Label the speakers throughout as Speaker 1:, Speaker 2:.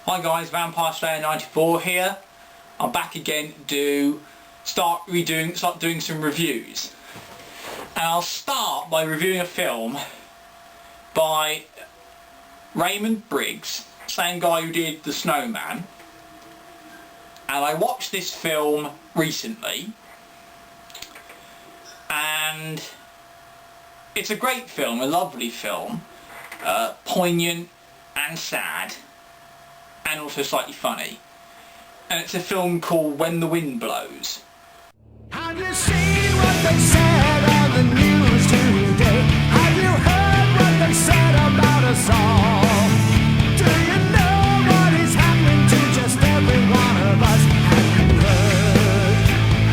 Speaker 1: Hi guys, Vampire94 here. I'm back again to start doing some reviews. And I'll start by reviewing a film by Raymond Briggs, same guy who did The Snowman. And I watched this film recently, and it's a great film, a lovely film, poignant and sad, and also slightly funny. And it's a film called When the Wind Blows.
Speaker 2: Have you seen what they said on the news today? Have you heard what they said about us all? Do you know what is happening to just every one of us? Have you heard?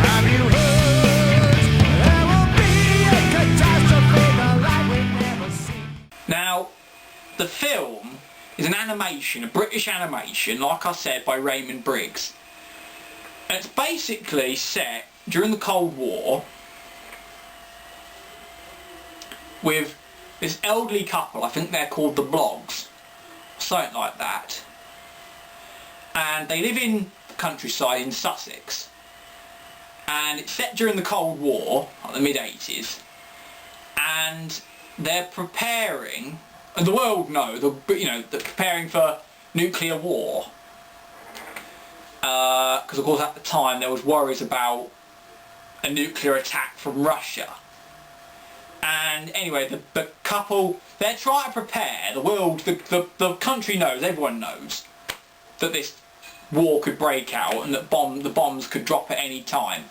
Speaker 2: Have you heard? There will be a catastrophe the like we've never seen.
Speaker 1: Now, the film is an animation, a British animation, like I said, by Raymond Briggs. And it's basically set during the Cold War with this elderly couple. I think they're called the Blogs, something like that. And they live in the countryside in Sussex. And it's set during the Cold War, like the mid-80s. And they're preparing, and the world know, they're preparing for nuclear war. Because of course at the time there was worries about a nuclear attack from Russia. And anyway, the couple, they're trying to prepare, the world, the country knows, everyone knows, that this war could break out and that the bombs could drop at any time.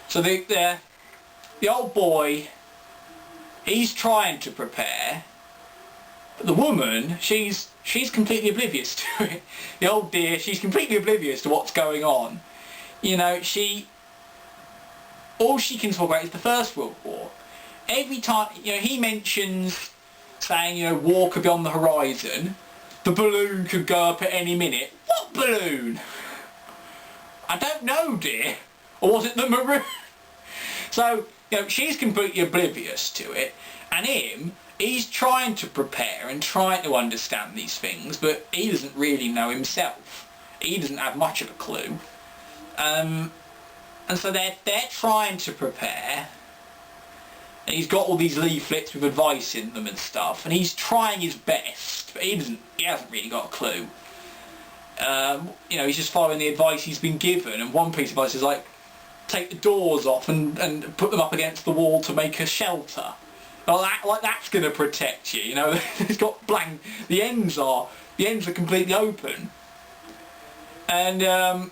Speaker 1: So the old boy, he's trying to prepare, but the woman, she's completely oblivious to it. The old dear, she's completely oblivious to what's going on. You know, all she can talk about is the First World War. Every time, he mentions saying, war could be on the horizon, the balloon could go up at any minute. What balloon? I don't know, dear. Or was it the maroon? So, she's completely oblivious to it, and he's trying to prepare and trying to understand these things, but he doesn't really know himself. He doesn't have much of a clue. And so they're trying to prepare, and he's got all these leaflets with advice in them and stuff, and he's trying his best, but he hasn't really got a clue. He's just following the advice he's been given, and one piece of advice is like, take the doors off and put them up against the wall to make a shelter. Well, that's going to protect you, It's got blank. The ends are completely open, and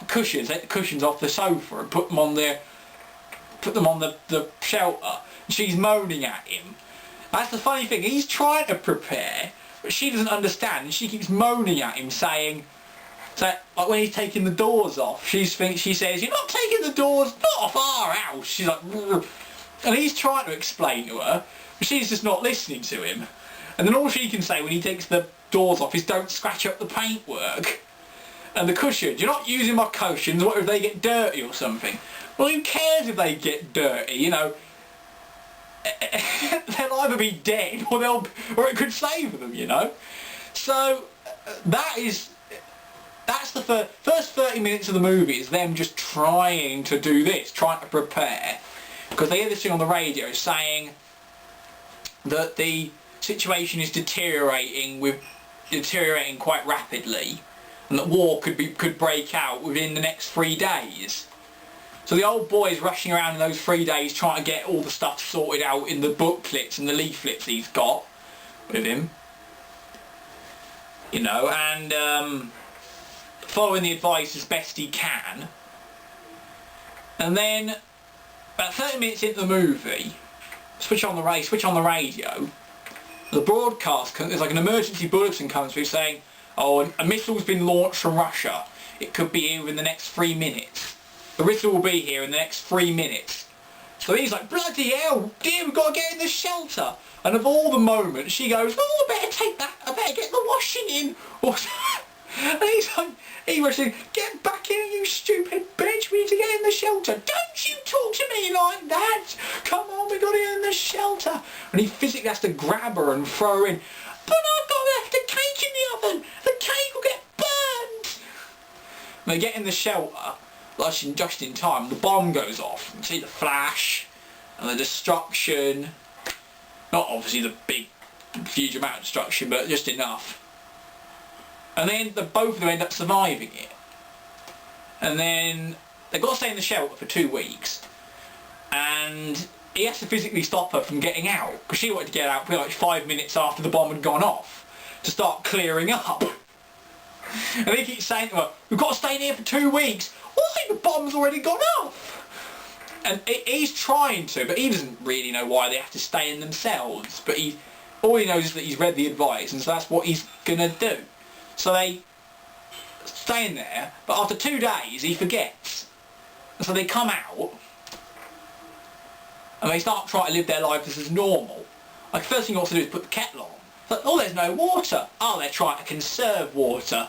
Speaker 1: cushions. Take the cushions off the sofa and put them on the shelter. And she's moaning at him. That's the funny thing. He's trying to prepare, but she doesn't understand, and she keeps moaning at him, saying, like when he's taking the doors off, she says, "You're not taking the doors, not off our house." She's like. And he's trying to explain to her, but she's just not listening to him. And then all she can say when he takes the doors off is, "Don't scratch up the paintwork." And the cushions, "You're not using my cushions, what if they get dirty or something?" Well, who cares if they get dirty, They'll either be dead or it could save them, So, that's the first 30 minutes of the movie is them just trying to do this, trying to prepare. Because they hear this thing on the radio saying that the situation is deteriorating quite rapidly, and that war could break out within the next 3 days. So the old boy is rushing around in those 3 days trying to get all the stuff sorted out in the booklets and the leaflets he's got with him, and following the advice as best he can. And then about 30 minutes into the movie, switch on the radio, the broadcast, there's like an emergency bulletin comes through saying, "Oh, a missile's been launched from Russia. It could be here in the next 3 minutes. The missile will be here in the next 3 minutes." So he's like, "Bloody hell, dear, we've got to get in the shelter." And of all the moments, she goes, "Oh, I better take that, I better get the washing in." And he's like, he was saying, "Get back in, you stupid bitch, we need to get in the shelter." "Don't you talk to me like that. Come on, we got to get in the shelter." And he physically has to grab her and throw her in. "But I've got to have the cake in the oven. The cake will They get in the shelter, just in time, the bomb goes off. You see the flash and the destruction. Not obviously the big, huge amount of destruction, but just enough. And then both of them end up surviving it. And then they've got to stay in the shelter for 2 weeks. And he has to physically stop her from getting out, because she wanted to get out like 5 minutes after the bomb had gone off, to start clearing up. And he keeps saying to her, we've got to stay in here for 2 weeks. Why? The bomb's already gone off. And he's trying to, but he doesn't really know why they have to stay in themselves. But all he knows is that he's read the advice, and so that's what he's going to do. So they stay in there, but after 2 days he forgets. And so they come out, and they start trying to live their lives as normal. Like, the first thing you want to do is put the kettle on. It's like, oh, there's no water. Oh, they're trying to conserve water.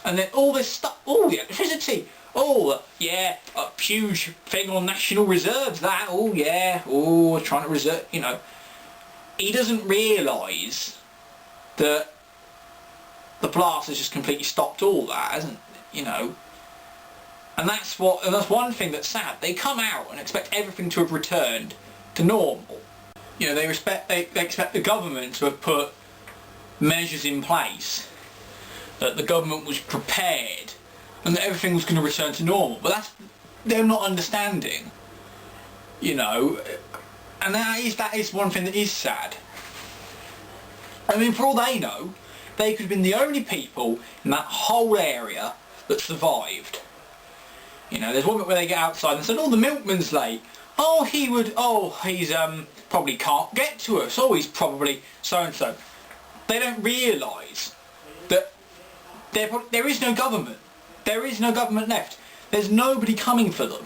Speaker 1: And then all this stuff, oh, the electricity. Oh, yeah, a huge thing on national reserves, that. Oh, yeah. Oh, we're trying to reserve, you know. He doesn't realise that the blast has just completely stopped all that, hasn't, you know. And that's one thing that's sad. They come out and expect everything to have returned to normal. You know, they expect the government to have put measures in place, that the government was prepared, and that everything was going to return to normal. But they're not understanding, you know, and that is one thing that is sad. I mean, for all they know, they could have been the only people in that whole area that survived. You know, there's one bit where they get outside and said, oh, the milkman's late. Oh, he's probably can't get to us. Oh, he's probably so-and-so. They don't realise that there is no government. There is no government left. There's nobody coming for them,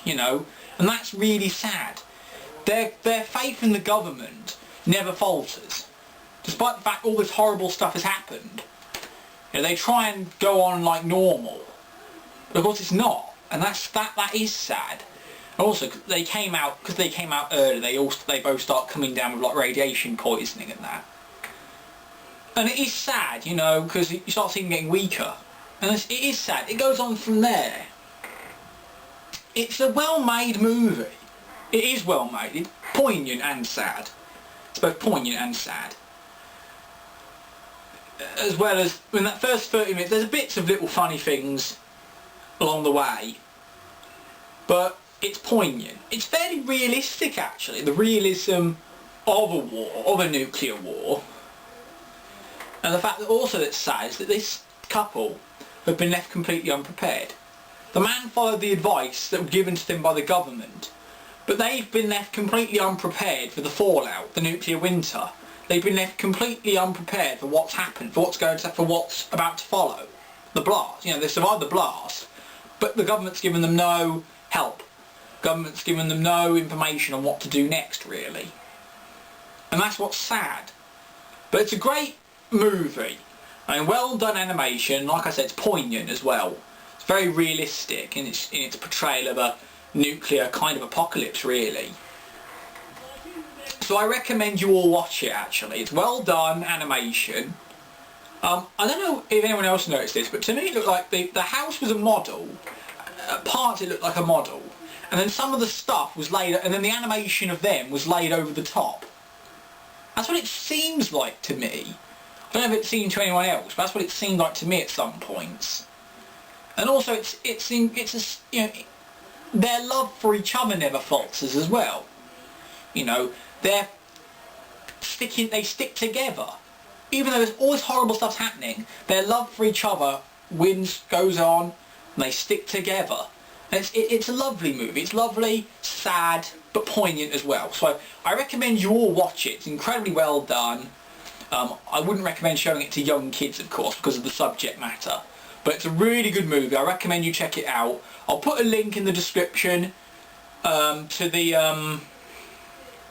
Speaker 1: you know, and that's really sad. Their faith in the government never falters. Despite the fact all this horrible stuff has happened, you know, they try and go on like normal. But of course it's not, and that is sad. And also, because they came out early, they both start coming down with like radiation poisoning and that. And it is sad, you know, because you start seeing them getting weaker. And it is sad. It goes on from there. It's a well-made movie. It is well-made. It's poignant and sad. It's both poignant and sad. As well as, in that first 30 minutes, there's bits of little funny things along the way. But it's poignant. It's fairly realistic, actually. The realism of a war, of a nuclear war. And the fact that also that's sad is that this couple have been left completely unprepared. The man followed the advice that was given to them by the government, but they've been left completely unprepared for the fallout, the nuclear winter. They've been left completely unprepared for what's happened, for what's about to follow. The blast. You know, they survived the blast, but the government's given them no help. Government's given them no information on what to do next, really. And that's what's sad. But it's a great movie. I mean, well done animation. Like I said, it's poignant as well. It's very realistic in its portrayal of a nuclear kind of apocalypse, really. So I recommend you all watch it, actually. It's well done animation. I don't know if anyone else noticed this, but to me it looked like the house was a model. At parts it looked like a model. And then some of the stuff was laid, and then the animation of them was laid over the top. That's what it seems like to me. I don't know if it seemed to anyone else, but that's what it seemed like to me at some points. And also, you know, their love for each other never falters as well. You know, they stick together. Even though there's all this horrible stuff happening, their love for each other goes on, and they stick together. And it's a lovely movie. It's lovely, sad, but poignant as well. So I recommend you all watch it. It's incredibly well done. I wouldn't recommend showing it to young kids, of course, because of the subject matter. But it's a really good movie. I recommend you check it out. I'll put a link in the description to the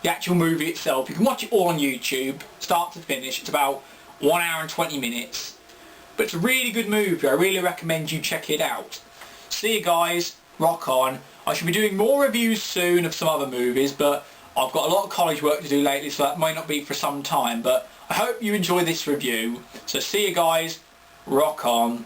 Speaker 1: actual movie itself. You can watch it all on YouTube, start to finish. It's about 1 hour and 20 minutes. But it's a really good movie. I really recommend you check it out. See you guys. Rock on. I should be doing more reviews soon of some other movies, but I've got a lot of college work to do lately, so that might not be for some time. But I hope you enjoy this review. So see you guys. Rock on.